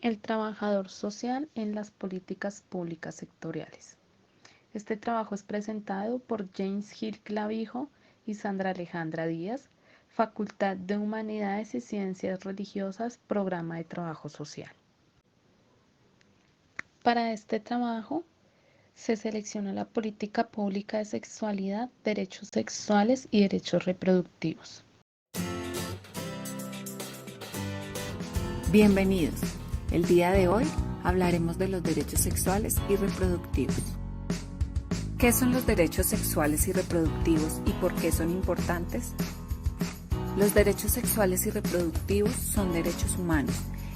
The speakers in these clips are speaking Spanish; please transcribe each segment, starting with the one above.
El trabajador social en las políticas públicas sectoriales. Este trabajo es presentado por James Gil Clavijo y Sandra Alejandra Díaz, Facultad de Humanidades y Ciencias Religiosas, Programa de Trabajo Social. Para este trabajo se selecciona la política pública de sexualidad, derechos sexuales y derechos reproductivos. Bienvenidos. El día de hoy hablaremos de los derechos sexuales y reproductivos. ¿Qué son los derechos sexuales y reproductivos y por qué son importantes? Los derechos sexuales y reproductivos son derechos humanos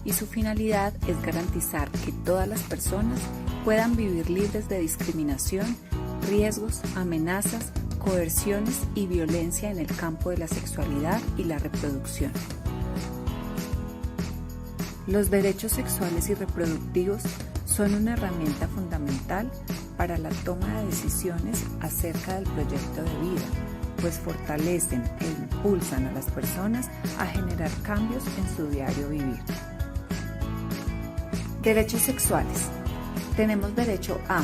y su finalidad es garantizar que todas las personas puedan vivir libres de discriminación, riesgos, amenazas, coerciones y violencia en el campo de la sexualidad y la reproducción. Los derechos sexuales y reproductivos son una herramienta fundamental para la toma de decisiones acerca del proyecto de vida, pues fortalecen e impulsan a las personas a generar cambios en su diario vivir. Derechos sexuales. Tenemos derecho a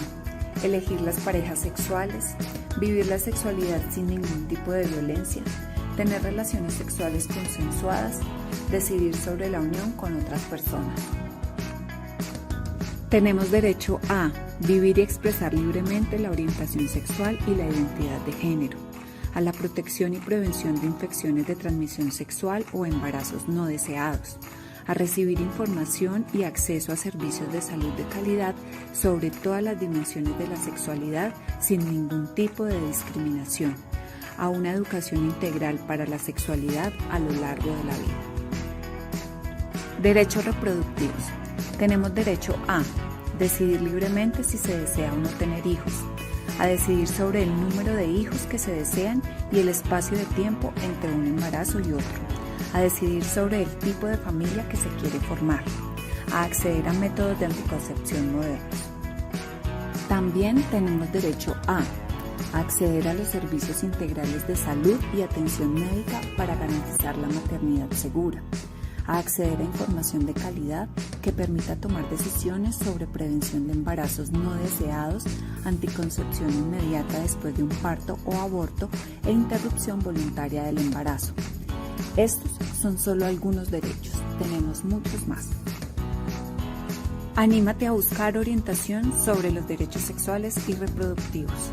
elegir las parejas sexuales, vivir la sexualidad sin ningún tipo de violencia, tener relaciones sexuales consensuadas, decidir sobre la unión con otras personas. Tenemos derecho a vivir y expresar libremente la orientación sexual y la identidad de género, a la protección y prevención de infecciones de transmisión sexual o embarazos no deseados, a recibir información y acceso a servicios de salud de calidad sobre todas las dimensiones de la sexualidad sin ningún tipo de discriminación, a una educación integral para la sexualidad a lo largo de la vida. Derechos reproductivos. Tenemos derecho a decidir libremente si se desea o no tener hijos, a decidir sobre el número de hijos que se desean y el espacio de tiempo entre un embarazo y otro, a decidir sobre el tipo de familia que se quiere formar, a acceder a métodos de anticoncepción modernos. También tenemos derecho a acceder a los servicios integrales de salud y atención médica para garantizar la maternidad segura, a acceder a información de calidad que permita tomar decisiones sobre prevención de embarazos no deseados, anticoncepción inmediata después de un parto o aborto e interrupción voluntaria del embarazo. Estos son solo algunos derechos, tenemos muchos más. Anímate a buscar orientación sobre los derechos sexuales y reproductivos.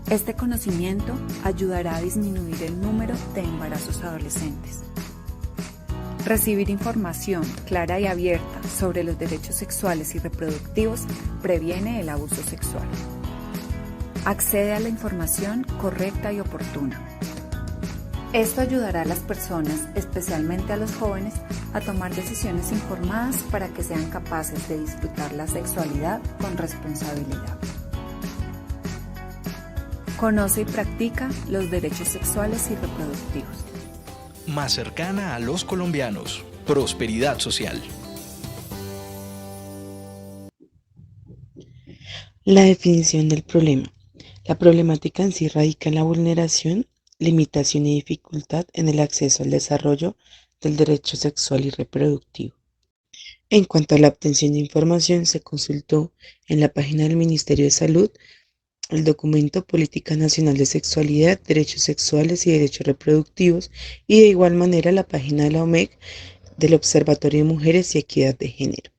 Este conocimiento ayudará a disminuir el número de embarazos adolescentes. Recibir información clara y abierta sobre los derechos sexuales y reproductivos previene el abuso sexual. Accede a la información correcta y oportuna. Esto ayudará a las personas, especialmente a los jóvenes, a tomar decisiones informadas para que sean capaces de disfrutar la sexualidad con responsabilidad. Conoce y practica los derechos sexuales y reproductivos. Más cercana a los colombianos. Prosperidad social. La definición del problema. La problemática en sí radica en la vulneración, limitación y dificultad en el acceso al desarrollo del derecho sexual y reproductivo. En cuanto a la obtención de información, se consultó en la página del Ministerio de Salud el documento Política Nacional de Sexualidad, Derechos Sexuales y Derechos Reproductivos y de igual manera la página de la OMEG del Observatorio de Mujeres y Equidad de Género.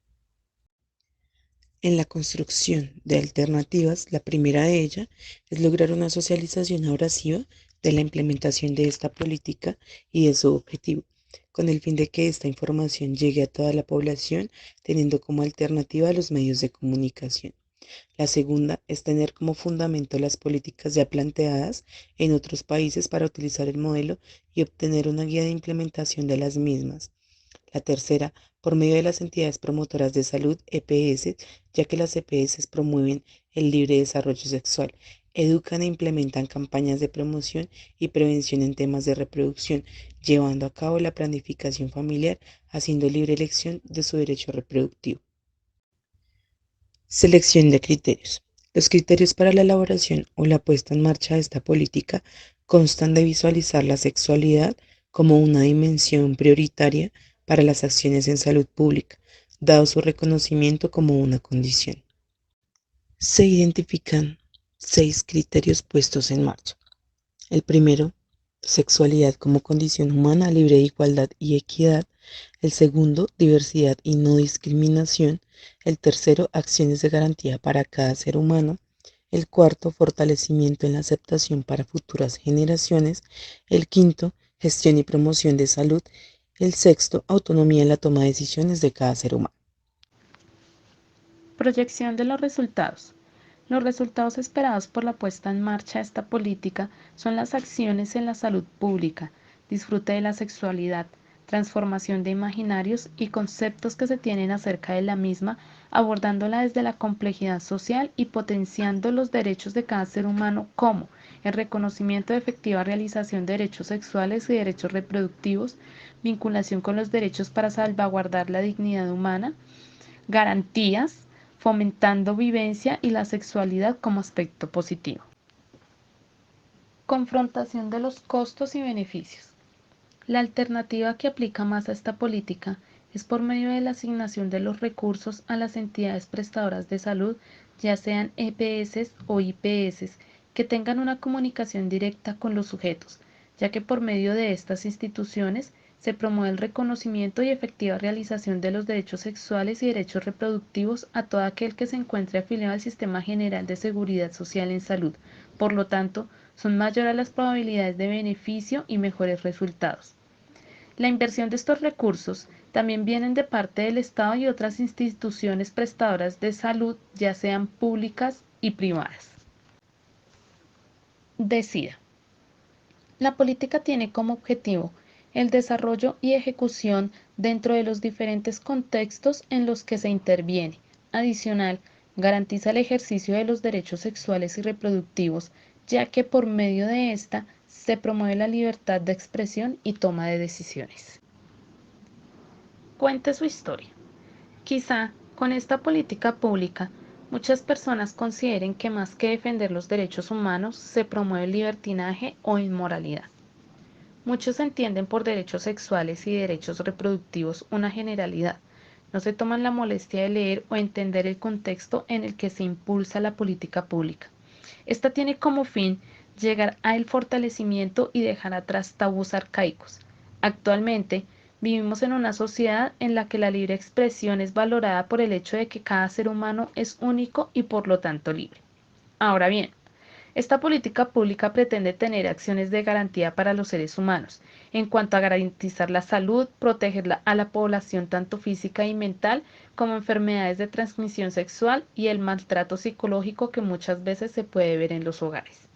En la construcción de alternativas, la primera de ellas es lograr una socialización abrasiva de la implementación de esta política y de su objetivo, con el fin de que esta información llegue a toda la población, teniendo como alternativa los medios de comunicación. La segunda es tener como fundamento las políticas ya planteadas en otros países para utilizar el modelo y obtener una guía de implementación de las mismas. La tercera, por medio de las entidades promotoras de salud, EPS, ya que las EPS promueven el libre desarrollo sexual, educan e implementan campañas de promoción y prevención en temas de reproducción, llevando a cabo la planificación familiar, haciendo libre elección de su derecho reproductivo. Selección de criterios. Los criterios para la elaboración o la puesta en marcha de esta política constan de visualizar la sexualidad como una dimensión prioritaria para las acciones en salud pública, dado su reconocimiento como una condición. Se identifican 6 criterios puestos en marcha. El primero, sexualidad como condición humana libre de igualdad y equidad. El segundo, diversidad y no discriminación. El tercero, acciones de garantía para cada ser humano. El cuarto, fortalecimiento en la aceptación para futuras generaciones. El quinto, gestión y promoción de salud. El sexto, autonomía en la toma de decisiones de cada ser humano. Proyección de los resultados. Los resultados esperados por la puesta en marcha de esta política son las acciones en la salud pública, disfrute de la sexualidad, transformación de imaginarios y conceptos que se tienen acerca de la misma, abordándola desde la complejidad social y potenciando los derechos de cada ser humano como el reconocimiento de efectiva realización de derechos sexuales y derechos reproductivos, vinculación con los derechos para salvaguardar la dignidad humana, garantías, fomentando vivencia y la sexualidad como aspecto positivo. Confrontación de los costos y beneficios. La alternativa que aplica más a esta política es por medio de la asignación de los recursos a las entidades prestadoras de salud, ya sean EPS o IPS, que tengan una comunicación directa con los sujetos, ya que por medio de estas instituciones se promueve el reconocimiento y efectiva realización de los derechos sexuales y derechos reproductivos a todo aquel que se encuentre afiliado al Sistema General de Seguridad Social en Salud. Por lo tanto, son mayores las probabilidades de beneficio y mejores resultados. La inversión de estos recursos también vienen de parte del Estado y otras instituciones prestadoras de salud, ya sean públicas y privadas. Decida. La política tiene como objetivo el desarrollo y ejecución dentro de los diferentes contextos en los que se interviene. Adicional, garantiza el ejercicio de los derechos sexuales y reproductivos, ya que por medio de esta se promueve la libertad de expresión y toma de decisiones. Cuente su historia. Quizá con esta política pública muchas personas consideren que más que defender los derechos humanos se promueve el libertinaje o inmoralidad. Muchos entienden por derechos sexuales y derechos reproductivos una generalidad. No se toman la molestia de leer o entender el contexto en el que se impulsa la política pública. Esta tiene como fin llegar al fortalecimiento y dejar atrás tabús arcaicos. Actualmente, vivimos en una sociedad en la que la libre expresión es valorada por el hecho de que cada ser humano es único y por lo tanto libre. Ahora bien, esta política pública pretende tener acciones de garantía para los seres humanos, en cuanto a garantizar la salud, proteger a la población tanto física y mental como enfermedades de transmisión sexual y el maltrato psicológico que muchas veces se puede ver en los hogares.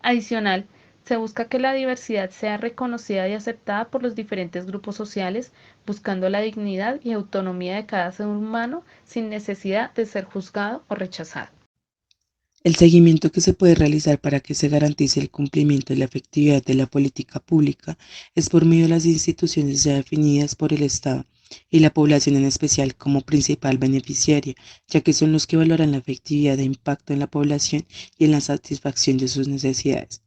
Adicional, se busca que la diversidad sea reconocida y aceptada por los diferentes grupos sociales, buscando la dignidad y autonomía de cada ser humano sin necesidad de ser juzgado o rechazado. El seguimiento que se puede realizar para que se garantice el cumplimiento y la efectividad de la política pública es por medio de las instituciones ya definidas por el Estado y la población en especial como principal beneficiaria, ya que son los que valoran la efectividad e impacto en la población y en la satisfacción de sus necesidades.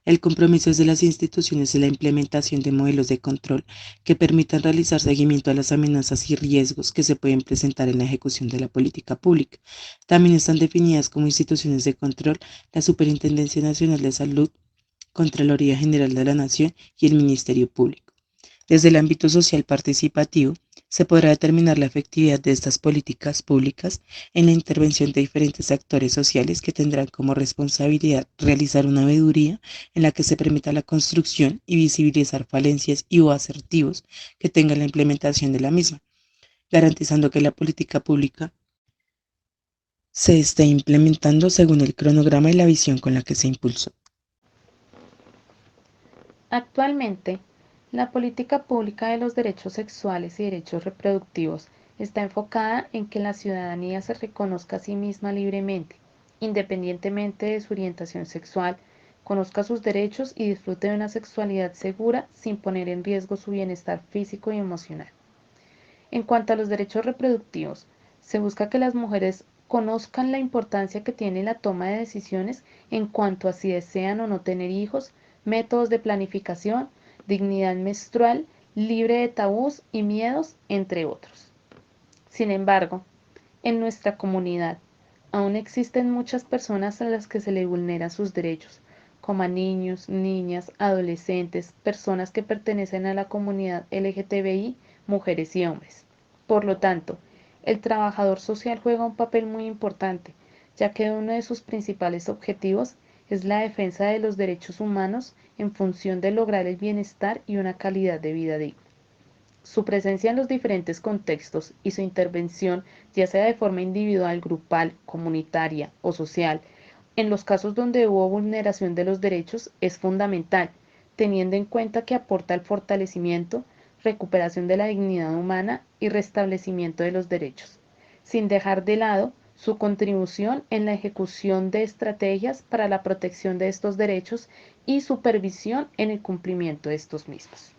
El compromiso es de las instituciones en la implementación de modelos de control que permitan realizar seguimiento a las amenazas y riesgos que se pueden presentar en la ejecución de la política pública. También están definidas como instituciones de control la Superintendencia Nacional de Salud, Contraloría General de la Nación y el Ministerio Público. Desde el ámbito social participativo, se podrá determinar la efectividad de estas políticas públicas en la intervención de diferentes actores sociales que tendrán como responsabilidad realizar una veeduría en la que se permita la construcción y visibilizar falencias y o asertivos que tenga la implementación de la misma, garantizando que la política pública se esté implementando según el cronograma y la visión con la que se impulsó. Actualmente, la política pública de los derechos sexuales y derechos reproductivos está enfocada en que la ciudadanía se reconozca a sí misma libremente, independientemente de su orientación sexual, conozca sus derechos y disfrute de una sexualidad segura sin poner en riesgo su bienestar físico y emocional. En cuanto a los derechos reproductivos, se busca que las mujeres conozcan la importancia que tiene la toma de decisiones en cuanto a si desean o no tener hijos, métodos de planificación, dignidad menstrual, libre de tabús y miedos, entre otros. Sin embargo, en nuestra comunidad aún existen muchas personas a las que se les vulneran sus derechos, como a niños, niñas, adolescentes, personas que pertenecen a la comunidad LGTBI, mujeres y hombres. Por lo tanto, el trabajador social juega un papel muy importante, ya que uno de sus principales objetivos es la defensa de los derechos humanos en función de lograr el bienestar y una calidad de vida digna. Su presencia en los diferentes contextos y su intervención, ya sea de forma individual, grupal, comunitaria o social, en los casos donde hubo vulneración de los derechos, es fundamental, teniendo en cuenta que aporta al fortalecimiento, recuperación de la dignidad humana y restablecimiento de los derechos, sin dejar de lado su contribución en la ejecución de estrategias para la protección de estos derechos y supervisión en el cumplimiento de estos mismos.